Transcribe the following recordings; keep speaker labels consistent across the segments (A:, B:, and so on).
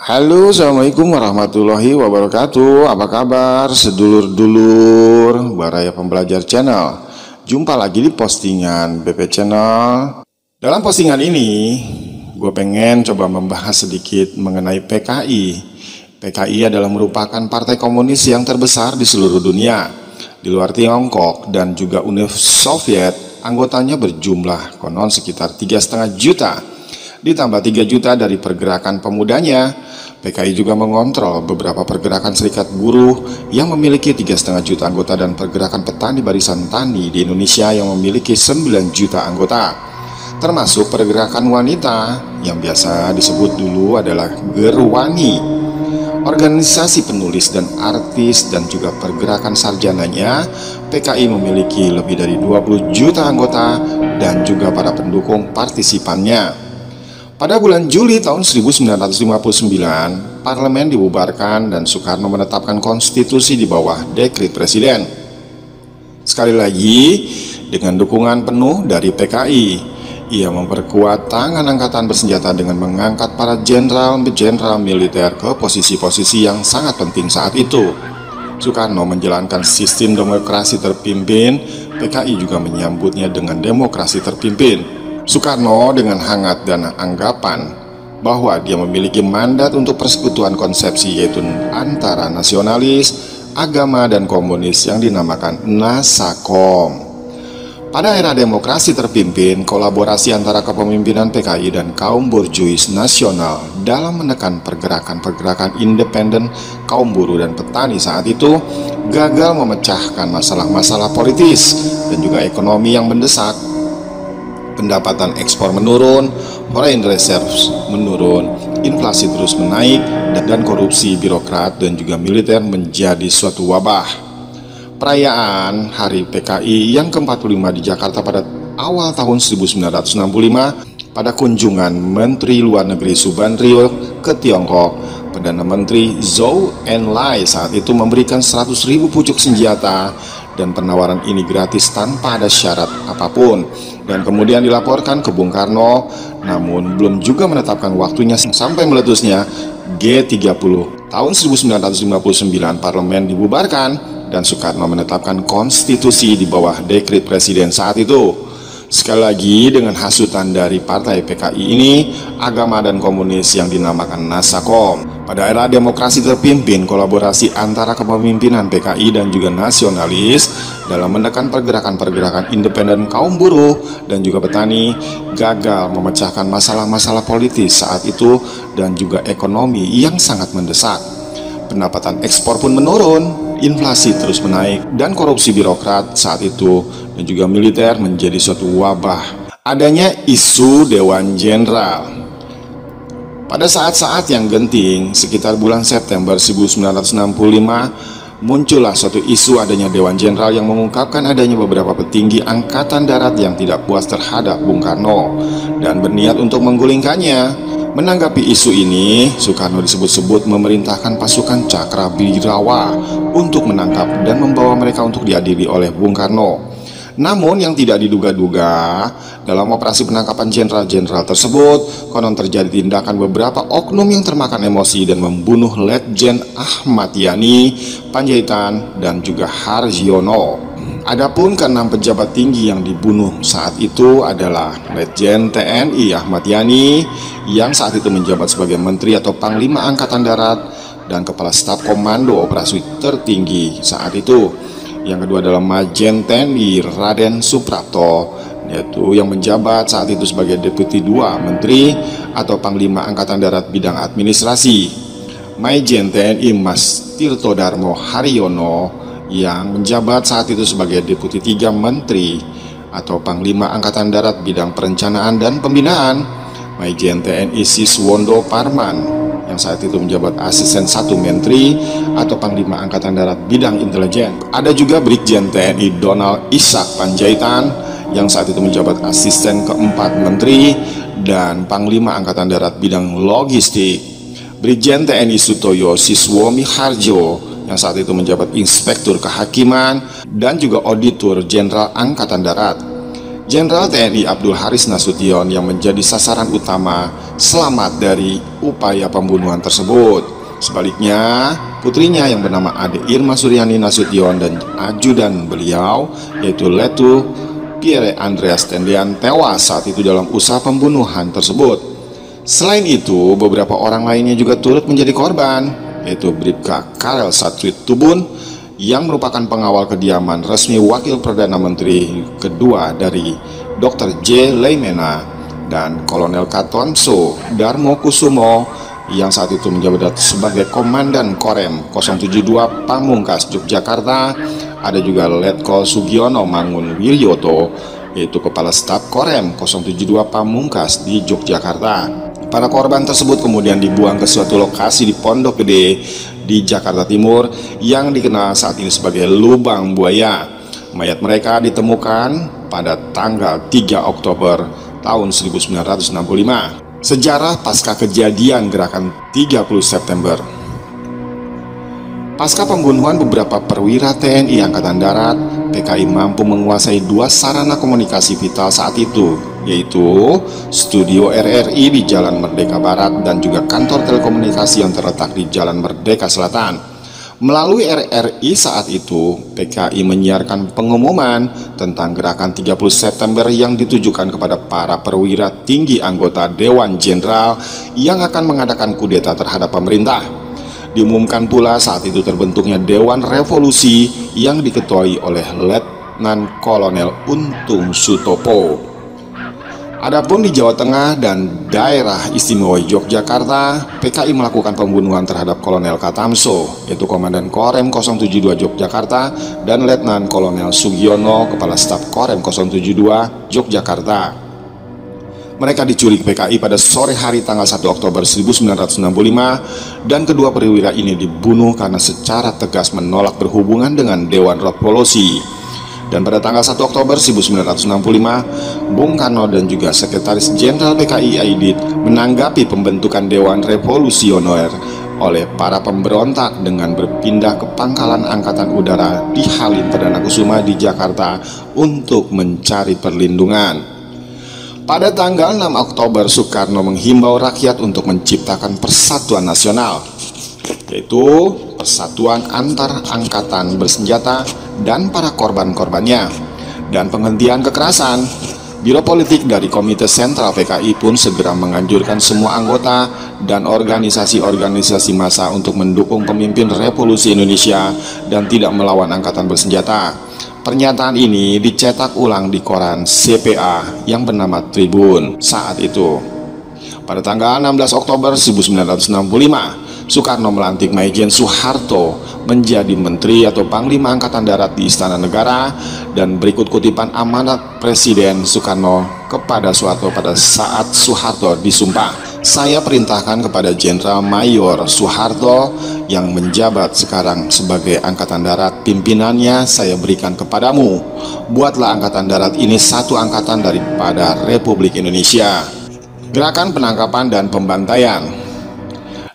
A: Halo, assalamualaikum warahmatullahi wabarakatuh. Apa kabar sedulur-dulur Baraya Pembelajar Channel? Jumpa lagi di postingan BP Channel. Dalam postingan ini, gue pengen coba membahas sedikit mengenai PKI. PKI adalah merupakan partai komunis yang terbesar di seluruh dunia. Di luar Tiongkok dan juga Uni Soviet, anggotanya berjumlah konon sekitar 3,5 juta. Ditambah 3 juta dari pergerakan pemudanya, PKI juga mengontrol beberapa pergerakan serikat buruh yang memiliki 3,5 juta anggota dan pergerakan petani barisan tani di Indonesia yang memiliki 9 juta anggota, termasuk pergerakan wanita yang biasa disebut dulu adalah Gerwani. Organisasi penulis dan artis dan juga pergerakan sarjananya, PKI memiliki lebih dari 20 juta anggota dan juga para pendukung partisipannya. Pada bulan Juli tahun 1959, parlemen dibubarkan dan Soekarno menetapkan konstitusi di bawah dekret presiden. Sekali lagi, dengan dukungan penuh dari PKI, ia memperkuat tangan angkatan bersenjata dengan mengangkat para jenderal-jenderal militer ke posisi-posisi yang sangat penting saat itu. Soekarno menjalankan sistem demokrasi terpimpin, PKI juga menyambutnya dengan demokrasi terpimpin. Soekarno dengan hangat dan anggapan bahwa dia memiliki mandat untuk persekutuan konsepsi yaitu antara nasionalis, agama, dan komunis yang dinamakan Nasakom. Pada era demokrasi terpimpin, kolaborasi antara kepemimpinan PKI dan kaum borjuis nasional dalam menekan pergerakan-pergerakan independen kaum buruh dan petani saat itu gagal memecahkan masalah-masalah politis dan juga ekonomi yang mendesak. Pendapatan ekspor menurun, foreign reserves menurun, inflasi terus menaik, dan korupsi birokrat dan juga militer menjadi suatu wabah. Perayaan Hari PKI yang ke-45 di Jakarta pada awal tahun 1965 pada kunjungan Menteri Luar Negeri Subandrio ke Tiongkok, Perdana Menteri Zhou Enlai saat itu memberikan 100.000 pucuk senjata dan penawaran ini gratis tanpa ada syarat apapun, dan kemudian dilaporkan ke Bung Karno, namun belum juga menetapkan waktunya sampai meletusnya G30. Tahun 1959 parlemen dibubarkan dan Soekarno menetapkan konstitusi di bawah dekret presiden saat itu. Sekali lagi, dengan hasutan dari partai PKI ini, agama dan komunis yang dinamakan Nasakom. Pada era demokrasi terpimpin, kolaborasi antara kepemimpinan PKI dan juga nasionalis dalam menekan pergerakan-pergerakan independen kaum buruh dan juga petani gagal memecahkan masalah-masalah politis saat itu dan juga ekonomi yang sangat mendesak. Pendapatan ekspor pun menurun, inflasi terus menaik, dan korupsi birokrat saat itu dan juga militer menjadi suatu wabah. Adanya isu Dewan Jenderal. Pada saat-saat yang genting, sekitar bulan September 1965, muncullah suatu isu adanya Dewan Jenderal yang mengungkapkan adanya beberapa petinggi Angkatan Darat yang tidak puas terhadap Bung Karno dan berniat untuk menggulingkannya. Menanggapi isu ini, Soekarno disebut-sebut memerintahkan pasukan Cakrabirawa untuk menangkap dan membawa mereka untuk diadili oleh Bung Karno. Namun yang tidak diduga-duga, dalam operasi penangkapan jenderal-jenderal tersebut, konon terjadi tindakan beberapa oknum yang termakan emosi dan membunuh Letjen Ahmad Yani, Panjaitan, dan juga Harjono. Adapun keenam pejabat tinggi yang dibunuh saat itu adalah Letjen TNI Ahmad Yani, yang saat itu menjabat sebagai Menteri atau Panglima Angkatan Darat, dan Kepala Staf Komando Operasi tertinggi saat itu. Yang kedua adalah Majen TNI Raden Suprapto, yaitu yang menjabat saat itu sebagai Deputi 2 Menteri atau Panglima Angkatan Darat bidang administrasi. Majen TNI Mas Tirto Darmo Haryono yang menjabat saat itu sebagai Deputi 3 Menteri atau Panglima Angkatan Darat bidang perencanaan dan pembinaan. Majen TNI Siswondo Parman yang saat itu menjabat asisten 1 Menteri atau Panglima Angkatan Darat bidang intelijen. Ada juga Brigjen TNI Donald Ishak Panjaitan yang saat itu menjabat asisten ke-4 Menteri dan Panglima Angkatan Darat bidang logistik. Brigjen TNI Sutoyo Siswomi Harjo yang saat itu menjabat Inspektur Kehakiman dan juga Auditor Jenderal Angkatan Darat. Jenderal TNI Abdul Haris Nasution yang menjadi sasaran utama selamat dari upaya pembunuhan tersebut. Sebaliknya, putrinya yang bernama Ade Irma Suryani Nasution dan ajudan beliau, yaitu Letu Pierre Andreas Tendian, tewas saat itu dalam usaha pembunuhan tersebut. Selain itu, beberapa orang lainnya juga turut menjadi korban, yaitu Bribka Karel Satwit Tubun yang merupakan pengawal kediaman resmi Wakil Perdana Menteri kedua dari Dr. J. Leimena, dan Kolonel Katonso Darmo Kusumo yang saat itu menjabat sebagai Komandan Korem 072 Pamungkas Yogyakarta. Ada juga Letkol Sugiono Mangun Wiryoto, yaitu Kepala Staf Korem 072 Pamungkas di Yogyakarta. Para korban tersebut kemudian dibuang ke suatu lokasi di Pondok Gede di Jakarta Timur yang dikenal saat ini sebagai Lubang Buaya. Mayat mereka ditemukan pada tanggal 3 Oktober tahun 1965. Sejarah pasca kejadian gerakan 30 September. Pasca pembunuhan beberapa perwira TNI Angkatan Darat, PKI mampu menguasai dua sarana komunikasi vital saat itu, yaitu Studio RRI di Jalan Merdeka Barat dan juga kantor telekomunikasi yang terletak di Jalan Merdeka Selatan. Melalui RRI saat itu, PKI menyiarkan pengumuman tentang gerakan 30 September yang ditujukan kepada para perwira tinggi anggota Dewan Jenderal yang akan mengadakan kudeta terhadap pemerintah. Diumumkan pula saat itu terbentuknya Dewan Revolusi yang diketuai oleh Letnan Kolonel Untung Sutopo. Adapun di Jawa Tengah dan Daerah Istimewa Yogyakarta, PKI melakukan pembunuhan terhadap Kolonel Katamso, yaitu Komandan Korem 072 Yogyakarta, dan Letnan Kolonel Sugiono, Kepala Staf Korem 072 Yogyakarta. Mereka diculik PKI pada sore hari tanggal 1 Oktober 1965 dan kedua perwira ini dibunuh karena secara tegas menolak berhubungan dengan Dewan Revolusi. Dan pada tanggal 1 Oktober 1965, Bung Karno dan juga Sekretaris Jenderal PKI Aidit menanggapi pembentukan Dewan Revolusioner oleh para pemberontak dengan berpindah ke Pangkalan Angkatan Udara di Halim Perdana Kusuma di Jakarta untuk mencari perlindungan. Pada tanggal 6 Oktober, Soekarno menghimbau rakyat untuk menciptakan persatuan nasional, yaitu persatuan antar angkatan bersenjata dan para korban-korbannya, dan penghentian kekerasan. Biro Politik dari Komite Sentral PKI pun segera menganjurkan semua anggota dan organisasi-organisasi massa untuk mendukung pemimpin Revolusi Indonesia dan tidak melawan angkatan bersenjata. Pernyataan ini dicetak ulang di koran CPA yang bernama Tribun saat itu. Pada tanggal 16 Oktober 1965, Soekarno melantik Maijen Soeharto menjadi Menteri atau Panglima Angkatan Darat di Istana Negara, dan berikut kutipan amanat Presiden Soekarno kepada Soeharto pada saat Soeharto disumpah. Saya perintahkan kepada Jenderal Mayor Soeharto yang menjabat sekarang sebagai Angkatan Darat, pimpinannya saya berikan kepadamu. Buatlah Angkatan Darat ini satu angkatan daripada Republik Indonesia. Gerakan penangkapan dan pembantaian.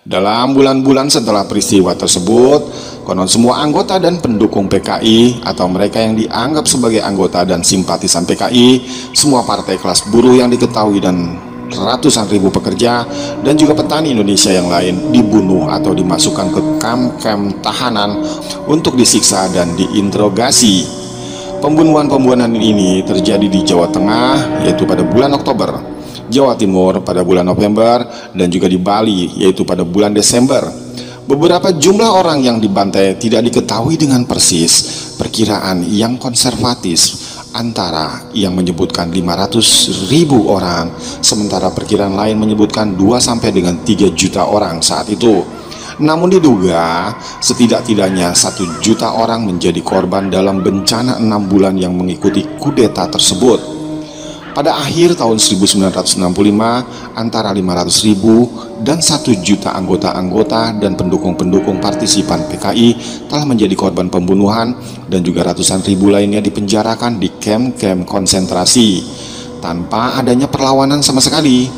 A: Dalam bulan-bulan setelah peristiwa tersebut, konon semua anggota dan pendukung PKI atau mereka yang dianggap sebagai anggota dan simpatisan PKI, semua partai kelas buruh yang diketahui dan ratusan ribu pekerja dan juga petani Indonesia yang lain dibunuh atau dimasukkan ke kamp-kamp tahanan untuk disiksa dan diinterogasi. Pembunuhan-pembunuhan ini terjadi di Jawa Tengah, yaitu pada bulan Oktober, Jawa Timur pada bulan November, dan juga di Bali, yaitu pada bulan Desember. Beberapa jumlah orang yang dibantai tidak diketahui dengan persis. Perkiraan yang konservatif antara yang menyebutkan 500.000 orang, sementara perkiraan lain menyebutkan 2 sampai dengan 3 juta orang saat itu. Namun diduga setidak-tidaknya 1 juta orang menjadi korban dalam bencana 6 bulan yang mengikuti kudeta tersebut. Pada akhir tahun 1965, antara 500.000 dan 1 juta anggota-anggota dan pendukung-pendukung partisipan PKI telah menjadi korban pembunuhan, dan juga ratusan ribu lainnya dipenjarakan di kamp-kamp konsentrasi tanpa adanya perlawanan sama sekali.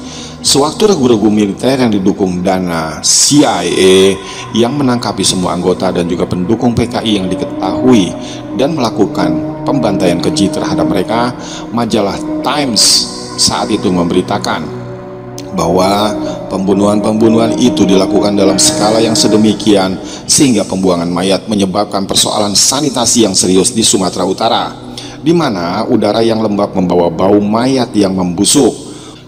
A: Sewaktu regu-regu militer yang didukung dana CIA yang menangkapi semua anggota dan juga pendukung PKI yang diketahui dan melakukan pembantaian keji terhadap mereka, majalah Times saat itu memberitakan bahwa pembunuhan-pembunuhan itu dilakukan dalam skala yang sedemikian sehingga pembuangan mayat menyebabkan persoalan sanitasi yang serius di Sumatera Utara, di mana udara yang lembab membawa bau mayat yang membusuk.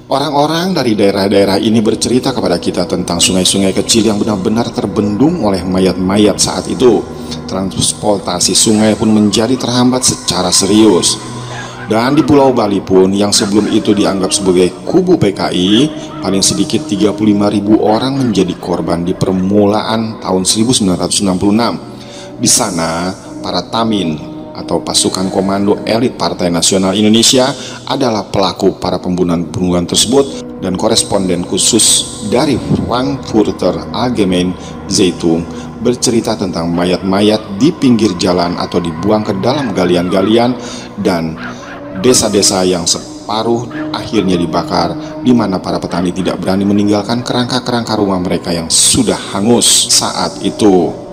A: Orang-orang dari daerah-daerah ini bercerita kepada kita tentang sungai-sungai kecil yang benar-benar terbendung oleh mayat-mayat saat itu. Transportasi sungai pun menjadi terhambat secara serius. Dan di Pulau Bali pun yang sebelum itu dianggap sebagai kubu PKI, paling sedikit 35.000 orang menjadi korban di permulaan tahun 1966. Di sana, para Tamin atau pasukan komando elit Partai Nasional Indonesia adalah pelaku para pembunuhan-pembunuhan tersebut, dan koresponden khusus dari Frankfurter Allgemeine Zeitung bercerita tentang mayat-mayat di pinggir jalan atau dibuang ke dalam galian-galian dan desa-desa yang separuh akhirnya dibakar, di mana para petani tidak berani meninggalkan kerangka-kerangka rumah mereka yang sudah hangus saat itu.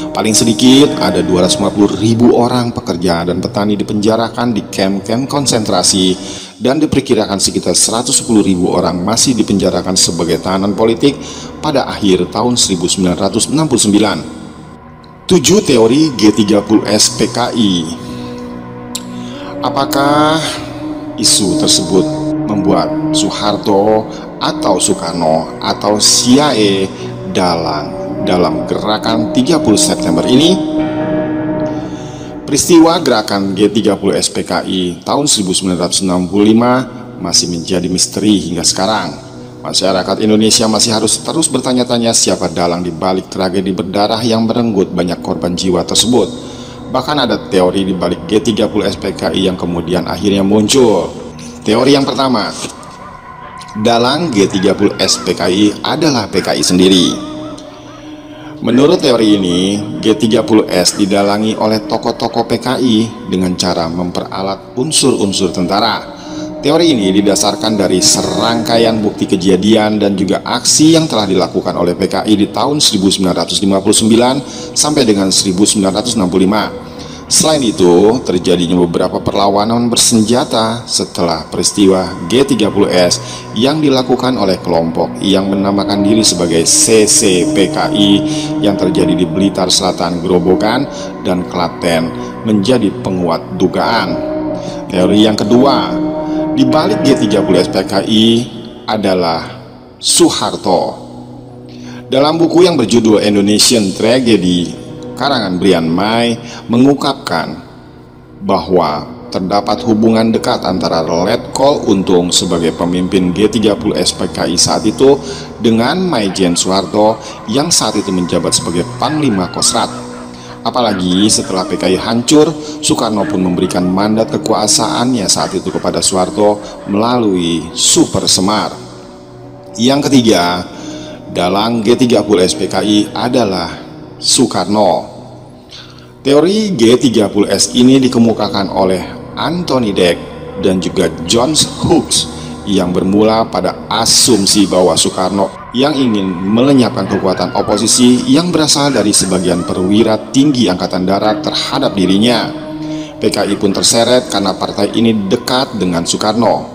A: Paling sedikit ada 250.000 orang pekerja dan petani dipenjarakan di kamp-kamp konsentrasi, dan diperkirakan sekitar 110.000 orang masih dipenjarakan sebagai tahanan politik pada akhir tahun 1969. 7 teori G30S PKI. Apakah isu tersebut membuat Soeharto atau Soekarno atau CIA dalam gerakan 30 September ini? Peristiwa gerakan G30S PKI tahun 1965 masih menjadi misteri hingga sekarang. Masyarakat Indonesia masih harus terus bertanya-tanya siapa dalang di balik tragedi berdarah yang merenggut banyak korban jiwa tersebut. Bahkan ada teori di balik G30S PKI yang kemudian akhirnya muncul. Teori yang pertama, dalang G30S PKI adalah PKI sendiri. Menurut teori ini, G30S didalangi oleh tokoh-tokoh PKI dengan cara memperalat unsur-unsur tentara. Teori ini didasarkan dari serangkaian bukti kejadian dan juga aksi yang telah dilakukan oleh PKI di tahun 1959 sampai dengan 1965. Selain itu, terjadinya beberapa perlawanan bersenjata setelah peristiwa G30S yang dilakukan oleh kelompok yang menamakan diri sebagai CCPKI yang terjadi di Blitar Selatan, Grobogan, dan Klaten menjadi penguat dugaan. Teori yang kedua, di balik G30S PKI adalah Soeharto. Dalam buku yang berjudul Indonesian Tragedy karangan Brian May mengungkapkan bahwa terdapat hubungan dekat antara Letkol Untung sebagai pemimpin G30S PKI saat itu dengan Maijen Soeharto yang saat itu menjabat sebagai Panglima Kostrat. Apalagi setelah PKI hancur, Soekarno pun memberikan mandat kekuasaannya saat itu kepada Soeharto melalui Super Semar. Yang ketiga, dalang G30S PKI adalah Soekarno. Teori G30S ini dikemukakan oleh Anthony Deck dan juga John Hooks yang bermula pada asumsi bahwa Soekarno yang ingin melenyapkan kekuatan oposisi yang berasal dari sebagian perwira tinggi Angkatan Darat terhadap dirinya. PKI pun terseret karena partai ini dekat dengan Soekarno.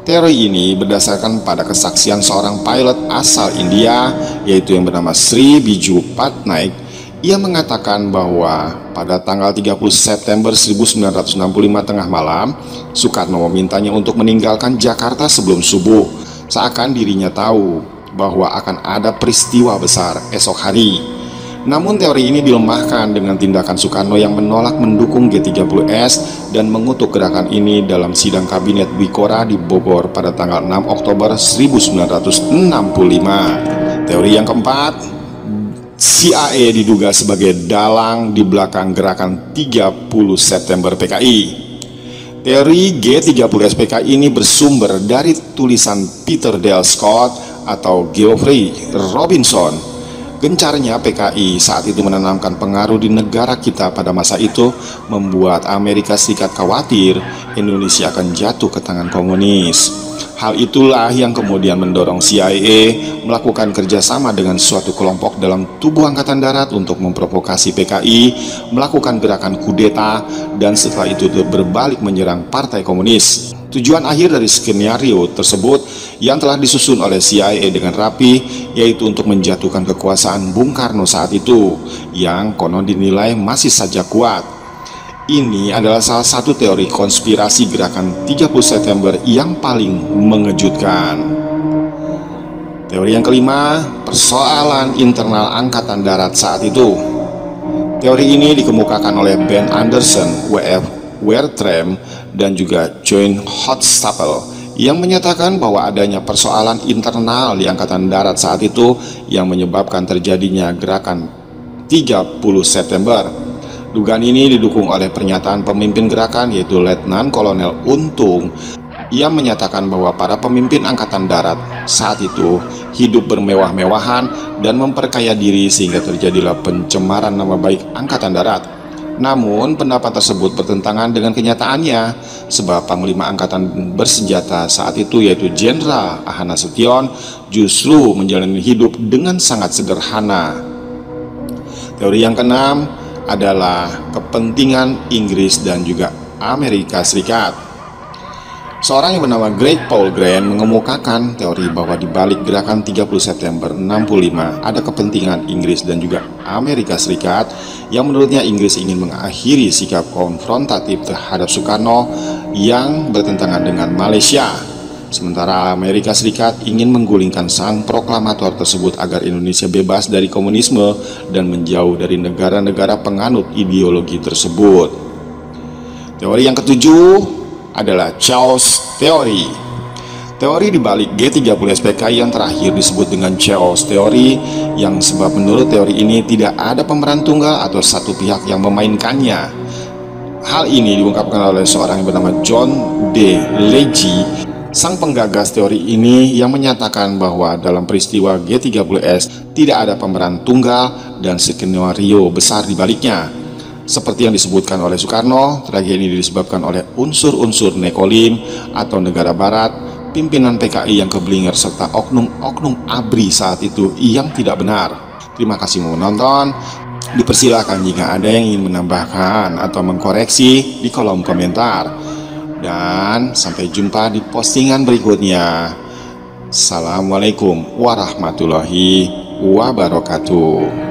A: Teori ini berdasarkan pada kesaksian seorang pilot asal India, yaitu yang bernama Sri Biju Patnaik. Ia mengatakan bahwa pada tanggal 30 September 1965 tengah malam, Soekarno memintanya untuk meninggalkan Jakarta sebelum subuh, seakan dirinya tahu bahwa akan ada peristiwa besar esok hari. Namun teori ini dilemahkan dengan tindakan Soekarno yang menolak mendukung G30S dan mengutuk gerakan ini dalam sidang kabinet Bikora di Bogor pada tanggal 6 Oktober 1965. Teori yang keempat, CIA diduga sebagai dalang di belakang gerakan 30 September PKI. Teori G30S PKI ini bersumber dari tulisan Peter Dale Scott atau Geoffrey Robinson. Gencarnya PKI saat itu menanamkan pengaruh di negara kita pada masa itu membuat Amerika Serikat khawatir Indonesia akan jatuh ke tangan komunis. Hal itulah yang kemudian mendorong CIA melakukan kerjasama dengan suatu kelompok dalam tubuh Angkatan Darat untuk memprovokasi PKI, melakukan gerakan kudeta, dan setelah itu berbalik menyerang Partai Komunis. Tujuan akhir dari skenario tersebut yang telah disusun oleh CIA dengan rapi, yaitu untuk menjatuhkan kekuasaan Bung Karno saat itu, yang konon dinilai masih saja kuat. Ini adalah salah satu teori konspirasi gerakan 30 September yang paling mengejutkan. Teori yang kelima, persoalan internal Angkatan Darat saat itu. Teori ini dikemukakan oleh Ben Anderson, W.F. Wertram, dan juga John Hotstapel, yang menyatakan bahwa adanya persoalan internal di Angkatan Darat saat itu yang menyebabkan terjadinya gerakan 30 September. Dugaan ini didukung oleh pernyataan pemimpin gerakan, yaitu Letnan Kolonel Untung, yang menyatakan bahwa para pemimpin Angkatan Darat saat itu hidup bermewah-mewahan dan memperkaya diri sehingga terjadilah pencemaran nama baik Angkatan Darat. Namun pendapat tersebut bertentangan dengan kenyataannya, sebab Panglima Angkatan Bersenjata saat itu, yaitu Jenderal Ahana Sution, justru menjalani hidup dengan sangat sederhana. Teori yang keenam adalah kepentingan Inggris dan juga Amerika Serikat. Seorang yang bernama Greg Paul Grant mengemukakan teori bahwa di balik gerakan 30 September 65 ada kepentingan Inggris dan juga Amerika Serikat, yang menurutnya Inggris ingin mengakhiri sikap konfrontatif terhadap Soekarno yang bertentangan dengan Malaysia. Sementara Amerika Serikat ingin menggulingkan sang proklamator tersebut agar Indonesia bebas dari komunisme dan menjauh dari negara-negara penganut ideologi tersebut. Teori yang ketujuh adalah Chaos Theory. Teori dibalik G30 SPK yang terakhir disebut dengan Chaos Theory, yang sebab menurut teori ini tidak ada pemeran tunggal atau satu pihak yang memainkannya. Hal ini diungkapkan oleh seorang yang bernama John D. Legge, sang penggagas teori ini, yang menyatakan bahwa dalam peristiwa G30S tidak ada pemeran tunggal dan skenario besar di baliknya. Seperti yang disebutkan oleh Soekarno, tragedi ini disebabkan oleh unsur-unsur nekolim atau negara barat, pimpinan PKI yang keblinger, serta oknum-oknum ABRI saat itu yang tidak benar. Terima kasih menonton. Dipersilakan jika ada yang ingin menambahkan atau mengkoreksi di kolom komentar. Dan sampai jumpa di postingan berikutnya. Assalamualaikum warahmatullahi wabarakatuh.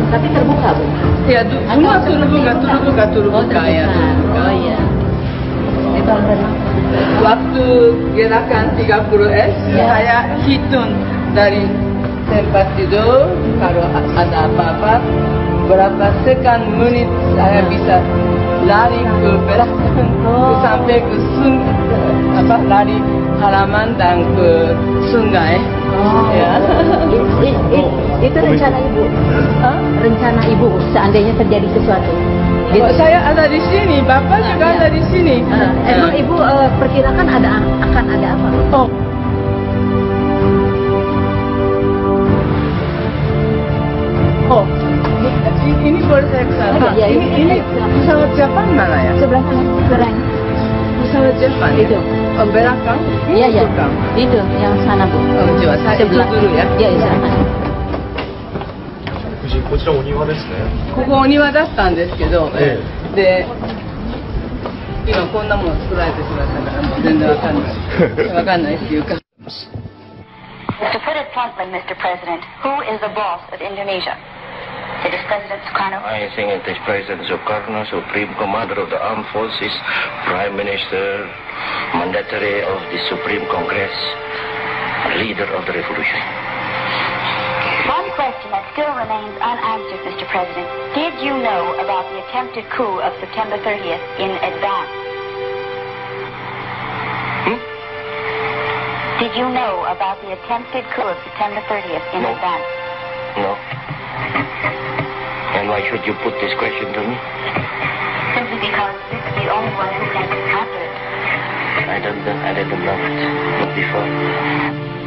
B: Tapi terbuka, Bu?
C: Ya, dulu terbuka ya.
B: Oh iya. Di tahun berapa?
C: Waktu gerakan 30S, saya hitung dari tempat tidur, kalau ada apa-apa, berapa menit saya bisa lari ke belakang, sampai ke lari halaman dan ke sungai. Ya.
B: Itu rencana Ibu? Rencana Ibu seandainya terjadi sesuatu?
C: Gitu. Saya ada di sini, Bapak juga ada di sini.
B: Emang Ibu perkirakan akan ada apa?
C: Oh. Oh, ini boleh saya kesana.
B: Ya,
C: ini pesawat Jepang mana ya?
B: Sebelah sana, keren.
C: Pesawat Jepang
B: itu.
C: Oh, belakang?
B: Iya, iya. Itu yang sana, Bu.
C: Oh, coba saya
B: sebelah
C: dulu ya.
B: Iya, di sana.
D: こちらお庭ですね。
C: ここお庭だったんですけど、で今こんなもの作られてしまったから全然わかんないっていうか。
D: To put it bluntly, Mr. President, who is the boss of Indonesia? It is President Sukarno?
E: I think it is President Sukarno, Supreme Commander of the Armed Forces, Prime Minister, Mandatory of the Supreme Congress, leader of the revolution.
D: One question that still remains unanswered, Mr. President. Did you know about the attempted coup of September 30th in advance? Did you know about the attempted coup of September 30th in advance?
E: No. And why should you put this question to me?
D: Simply because this is the only one who can answer it.
E: I didn't know it. Not before.